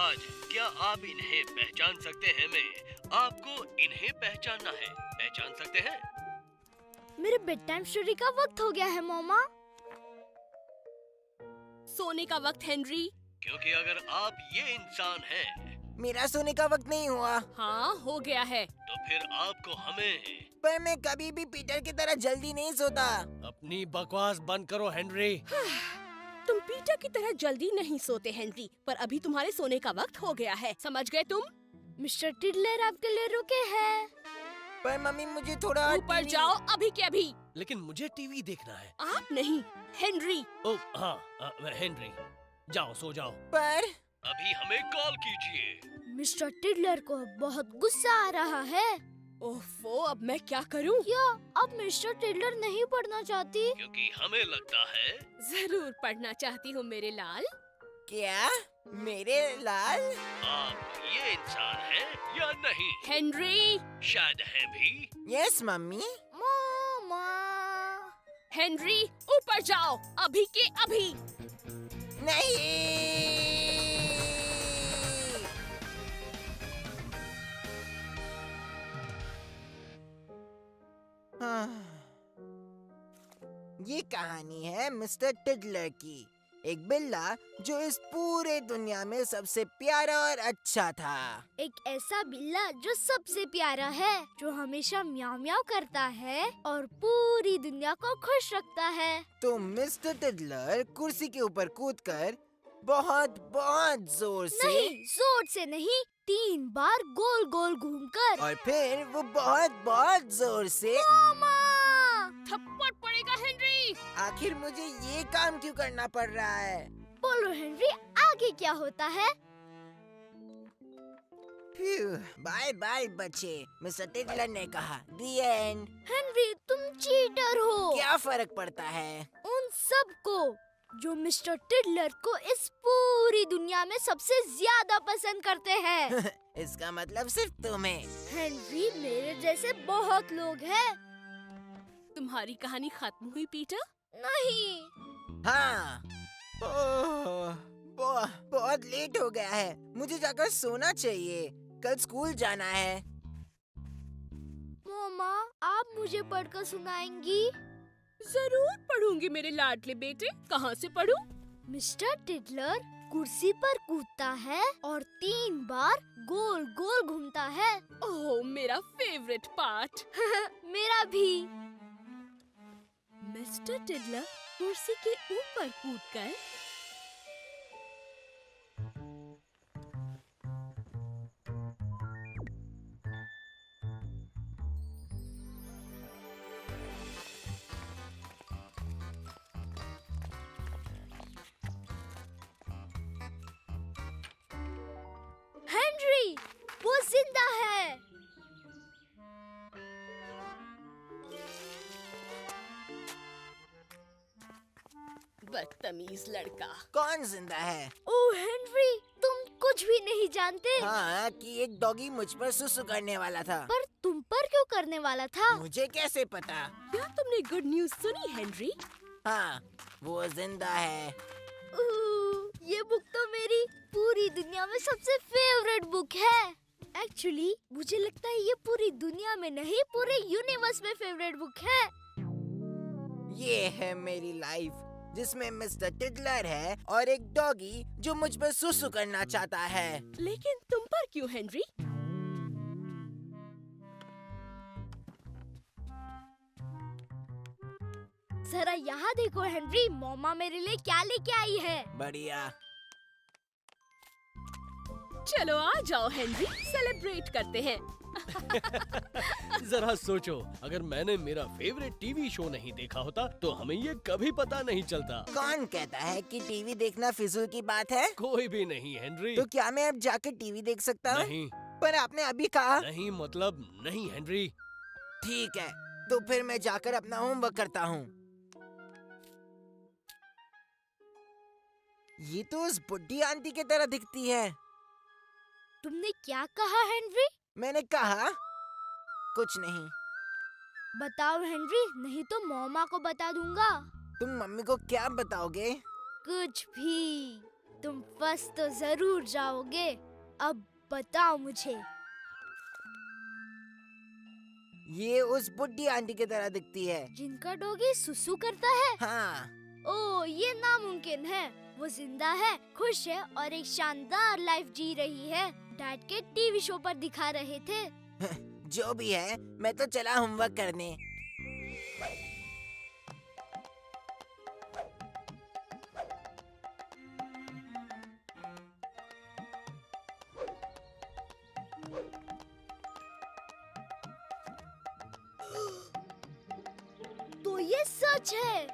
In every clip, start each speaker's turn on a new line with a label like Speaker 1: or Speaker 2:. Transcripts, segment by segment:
Speaker 1: महाराज, क्या आप इन्हें पहचान सकते हैं? आपको इन्हें पहचानना है, पहचान सकते हैं?
Speaker 2: मेरे बेड टाइम स्टोरी का वक्त हो गया है मम्मा।
Speaker 3: सोने का वक्त हेनरी।
Speaker 1: क्योंकि अगर आप ये इंसान हैं,
Speaker 4: मेरा सोने का वक्त नहीं हुआ।
Speaker 3: हाँ, हो गया है।
Speaker 1: तो फिर आपको हमें।
Speaker 4: पर मैं कभी भी पीटर की तरह जल्दी नहीं सोता।
Speaker 1: अपनी बकवास बंद करो हेनरी।
Speaker 3: तुम पीटर की तरह जल्दी नहीं सोते हेनरी, पर अभी तुम्हारे सोने का वक्त हो गया है, समझ गए तुम?
Speaker 2: मिस्टर टिडलर आपके लिए रुके हैं।
Speaker 4: पर मम्मी मुझे थोड़ा
Speaker 3: ऊपर जाओ अभी के अभी।
Speaker 1: लेकिन मुझे टीवी देखना है।
Speaker 3: आप नहीं, हेनरी।
Speaker 1: ओ हाँ, हेनरी, जाओ सो जाओ।
Speaker 4: पर
Speaker 1: अभी हमें कॉल कीजिए।
Speaker 2: मिस्टर टिडलर को बहुत गुस्सा आ रहा है।
Speaker 3: ओफो, अब मैं क्या करूं?
Speaker 2: क्या अब मिस्टर टिडलर नहीं पढ़ना चाहती?
Speaker 1: क्योंकि हमें लगता है।
Speaker 3: जरूर पढ़ना चाहती हूँ मेरे लाल।
Speaker 4: क्या मेरे लाल?
Speaker 1: आप ये इंसान हैं या नहीं?
Speaker 3: हेनरी।
Speaker 1: शायद हैं भी।
Speaker 4: Yes mummy.
Speaker 2: मम्मा।
Speaker 3: हेनरी, ऊपर जाओ अभी के अभी।
Speaker 4: नहीं। ये कहानी है मिस्टर टिडलर की, एक बिल्ला जो इस पूरे दुनिया में सबसे प्यारा और अच्छा था।
Speaker 2: एक ऐसा बिल्ला जो सबसे प्यारा है, जो हमेशा म्याऊ म्याऊ करता है और पूरी दुनिया को खुश रखता है।
Speaker 4: तो मिस्टर टिडलर कुर्सी के ऊपर कूदकर बहुत बहुत जोर से
Speaker 2: नहीं, जोर से नहीं, 3 बार गोल गोल घूमकर।
Speaker 4: और फिर वो बहुत बहुत जोर से।
Speaker 2: मामा!
Speaker 3: थप्पड़ पड़ेगा हेनरी।
Speaker 4: आखिर मुझे ये काम क्यों करना पड़ रहा है?
Speaker 2: बोलो हेनरी, आगे क्या होता है?
Speaker 4: बाय बाय बच्चे, मिस्टर टिडलर ने कहा। The end।
Speaker 2: हेनरी, तुम चीटर हो।
Speaker 4: क्या फर्क पड़ता है?
Speaker 2: उन सब को जो मिस्टर टिडलर को इस पूरी दुनिया में सबसे ज्यादा पसंद करते हैं।
Speaker 4: इसका मतलब सिर्फ तुम्हें।
Speaker 2: हेनरी, मेरे जैसे बहुत लोग हैं।
Speaker 3: तुम्हारी कहानी खत्म हुई पीटर?
Speaker 2: नहीं।
Speaker 4: हाँ। बहुत लेट हो गया है, मुझे जाकर सोना चाहिए, कल स्कूल जाना है।
Speaker 2: मम्मा, आप मुझे पढ़कर सुनाएंगी?
Speaker 3: जरूर पढ़ूंगी मेरे लाडले बेटे। कहाँ से पढ़ूं?
Speaker 2: मिस्टर टिडलर कुर्सी पर कूदता है और 3 बार गोल गोल घूमता है।
Speaker 3: ओह, मेरा फेवरेट पार्ट।
Speaker 2: मेरा भी।
Speaker 3: मिस्टर टिडलर कुर्सी के ऊपर कूदकर
Speaker 2: हेनरी, वो जिंदा है।
Speaker 3: बदतमीज लड़का।
Speaker 4: कौन जिंदा है?
Speaker 2: ओह हेनरी, तुम कुछ भी नहीं जानते।
Speaker 4: हाँ, कि एक डॉगी मुझ पर सुसु करने वाला था।
Speaker 2: पर तुम पर क्यों करने वाला था?
Speaker 4: मुझे कैसे पता?
Speaker 3: क्या तुमने गुड न्यूज सुनी हेनरी?
Speaker 4: हाँ, वो जिंदा है।
Speaker 2: ये बुक तो मेरी पूरी दुनिया में सबसे फेवरेट बुक है। एक्चुअली मुझे लगता है ये पूरी दुनिया में नहीं, पूरे यूनिवर्स में फेवरेट बुक है।
Speaker 4: ये है मेरी लाइफ, जिसमें मिस्टर टिडलर है और एक डॉगी जो मुझ पर सुसु करना चाहता है।
Speaker 3: लेकिन तुम पर क्यों हेनरी?
Speaker 2: जरा यहाँ देखो हेनरी, मम्मा मेरे लिए क्या लेके आई है।
Speaker 4: बढ़िया।
Speaker 3: चलो आ जाओ हेनरी, सेलिब्रेट करते हैं।
Speaker 1: जरा सोचो, अगर मैंने मेरा फेवरेट टीवी शो नहीं देखा होता तो हमें ये कभी पता नहीं चलता।
Speaker 4: कौन कहता है कि टीवी देखना फिजूल की बात है?
Speaker 1: कोई भी नहीं हेनरी।
Speaker 4: तो क्या मैं अब जाकर टीवी देख सकता हूँ?
Speaker 1: नहीं।
Speaker 4: पर आपने अभी कहा।
Speaker 1: नहीं मतलब नहीं हेनरी।
Speaker 4: ठीक है, तो फिर मैं जाकर अपना होमवर्क करता हूँ। ये तो उस बुढ़ी आंटी की तरह दिखती है।
Speaker 2: तुमने क्या कहा हेनरी?
Speaker 4: मैंने कहा कुछ नहीं।
Speaker 2: बताओ हेनरी, नहीं तो मम्मा को बता दूंगा।
Speaker 4: तुम मम्मी को क्या बताओगे?
Speaker 2: कुछ भी। तुम फंस तो जरूर जाओगे। अब बताओ मुझे।
Speaker 4: ये उस बुड्ढी आंटी की तरह दिखती है।
Speaker 2: जिनका डॉगी सुसु करता है?
Speaker 4: हाँ।
Speaker 2: ओह, ये नामुमकिन है। वो जिंदा है, खुश है और एक शानदार लाइफ जी रही है। डैड के टीवी शो पर दिखा रहे थे।
Speaker 4: जो भी है, मैं तो चला होमवर्क करने।
Speaker 2: तो ये सच है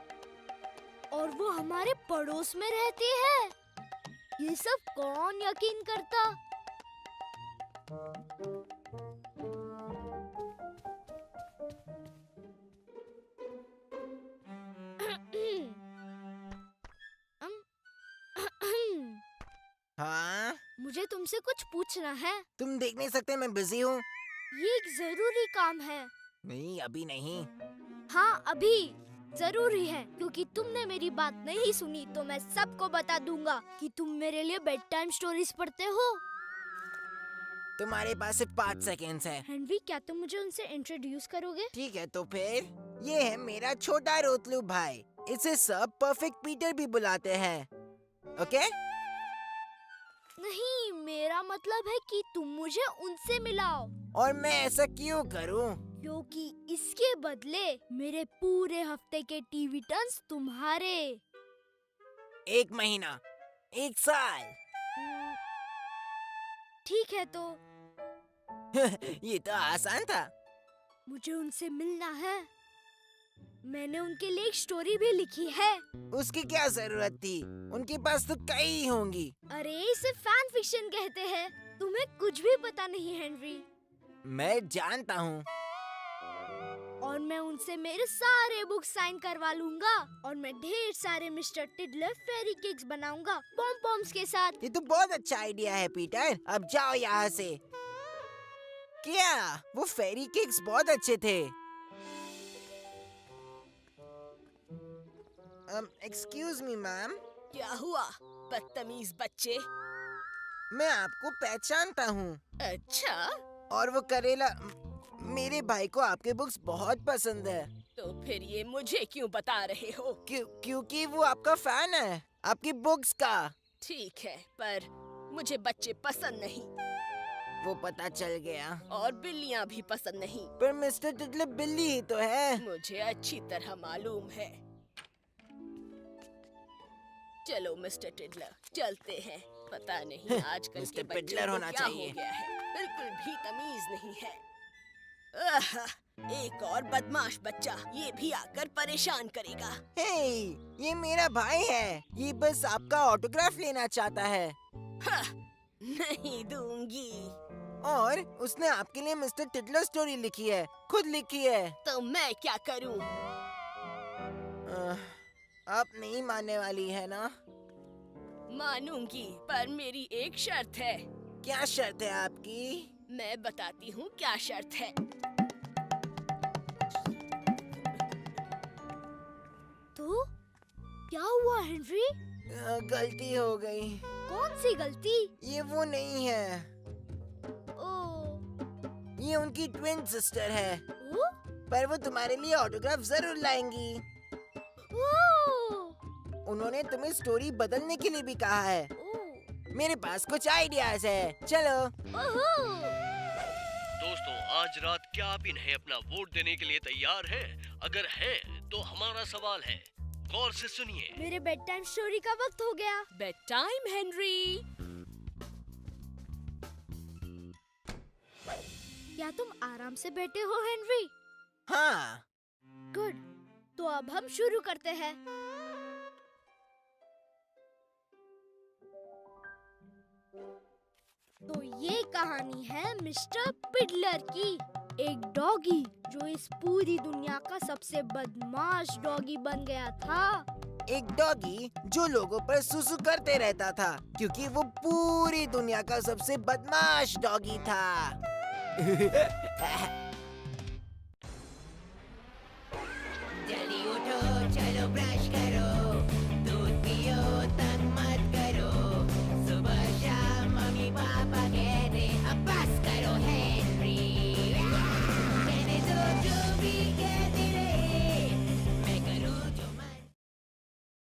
Speaker 2: और वो हमारे पड़ोस में रहती है। ये सब कौन यकीन करता?
Speaker 4: हाँ?
Speaker 2: मुझे तुमसे कुछ पूछना है।
Speaker 4: तुम देख नहीं सकते मैं बिजी हूँ।
Speaker 2: ये एक जरूरी काम है।
Speaker 4: नहीं, अभी नहीं।
Speaker 2: हाँ, अभी जरूरी है, क्योंकि तुमने मेरी बात नहीं सुनी तो मैं सबको बता दूंगा कि तुम मेरे लिए बेड टाइम स्टोरीज पढ़ते हो।
Speaker 4: तुम्हारे पास सिर्फ 5 सेकेंड्स है।
Speaker 2: हेनरी, क्या तुम मुझे उनसे इंट्रोड्यूस करोगे?
Speaker 4: ठीक है, तो फिर ये है मेरा छोटा रोतलू भाई। इसे सब परफेक्ट पीटर भी बुलाते हैं। ओके?
Speaker 2: नहीं, मेरा मतलब है कि तुम मुझे उनसे मिलाओ।
Speaker 4: और मैं ऐसा क्यों करूं?
Speaker 2: क्योंकि इसके बदले मेरे पूरे हफ्ते के टीवी टर्न्स तुम्हारे।
Speaker 4: 1 महीना, 1 साल।
Speaker 2: ठीक है, तो
Speaker 4: ये तो आसान था।
Speaker 2: मुझे उनसे मिलना है। मैंने उनके लिए एक स्टोरी भी लिखी है।
Speaker 4: उसकी क्या जरूरत थी? उनके पास तो कई होंगी।
Speaker 2: अरे, इसे फैन फिक्शन कहते हैं। तुम्हें कुछ भी पता नहीं, हेनरी।
Speaker 4: मैं जानता हूँ।
Speaker 2: और मैं उनसे मेरे सारे बुक साइन करवा लूंगा और मैं ढेर सारे मिस्टर टिडलर फेरी केक्स बनाऊंगा पॉम पॉम्स के साथ।
Speaker 4: ये तो बहुत अच्छा आइडिया है पीटर। अब जाओ यहाँ से। क्या? वो फेरी केक्स बहुत अच्छे थे। Excuse me ma'am.
Speaker 3: क्या हुआ बदतमीज बच्चे?
Speaker 4: मैं आपको पहचानता हूँ।
Speaker 3: अच्छा,
Speaker 4: और वो करेला, मेरे भाई को आपके बुक्स बहुत पसंद है।
Speaker 3: तो फिर ये मुझे क्यों बता रहे हो?
Speaker 4: क्योंकि वो आपका फैन है, आपकी बुक्स का।
Speaker 3: ठीक है, पर मुझे बच्चे पसंद नहीं
Speaker 4: वो पता चल गया।
Speaker 3: और बिल्लियाँ भी पसंद नहीं।
Speaker 4: पर मिस्टर टिडलर बिल्ली ही तो है।
Speaker 3: मुझे अच्छी तरह मालूम है। चलो मिस्टर टिडलर, चलते हैं। पता नहीं आजकल
Speaker 4: मिस्टर
Speaker 3: के बच्चों
Speaker 4: टिडलर
Speaker 3: को
Speaker 4: होना
Speaker 3: क्या
Speaker 4: चाहिए।
Speaker 3: हो गया है। बिल्कुल भी तमीज नहीं है। एक और बदमाश बच्चा, ये भी आकर परेशान करेगा।
Speaker 4: हे, ये मेरा भाई है। ये बस आपका ऑटोग्राफ लेना चाहता है।
Speaker 3: नहीं दूंगी।
Speaker 4: और उसने आपके लिए मिस्टर टिडलर स्टोरी लिखी है, खुद लिखी है।
Speaker 3: तो मैं क्या करूं?
Speaker 4: आप नहीं मानने वाली है ना?
Speaker 3: मानूंगी, पर मेरी एक शर्त है।
Speaker 4: क्या शर्त है आपकी?
Speaker 3: मैं बताती हूँ क्या शर्त है।
Speaker 2: तो क्या हुआ, हेनरी?
Speaker 4: गलती हो गई।
Speaker 2: कौन सी गलती?
Speaker 4: ये वो नहीं है।
Speaker 2: ओ,
Speaker 4: ये उनकी ट्विन सिस्टर है।
Speaker 2: ओ,
Speaker 4: पर वो तुम्हारे लिए ऑटोग्राफ जरूर लाएंगी।
Speaker 2: ओ,
Speaker 4: उन्होंने तुम्हें स्टोरी बदलने के लिए भी कहा है।
Speaker 2: ओ,
Speaker 4: मेरे पास कुछ आइडियाज है, चलो।
Speaker 2: ओहो।
Speaker 1: दोस्तों, आज रात क्या आप इन्हें अपना वोट देने के लिए तैयार हैं? अगर हैं, तो हमारा सवाल है, गौर से सुनिए।
Speaker 2: मेरे बेड टाइम स्टोरी का वक्त हो गया।
Speaker 3: Bed time, Henry.
Speaker 2: क्या तुम आराम से बैठे हो, हेनरी?
Speaker 4: हाँ।
Speaker 2: गुड। तो अब हम शुरू करते हैं। तो ये कहानी है मिस्टर पिडलर की। एक डॉगी जो इस पूरी दुनिया का सबसे बदमाश डॉगी बन गया था।
Speaker 4: एक डॉगी जो लोगों पर सुसु करते रहता था, क्योंकि वो पूरी दुनिया का सबसे बदमाश डॉगी था।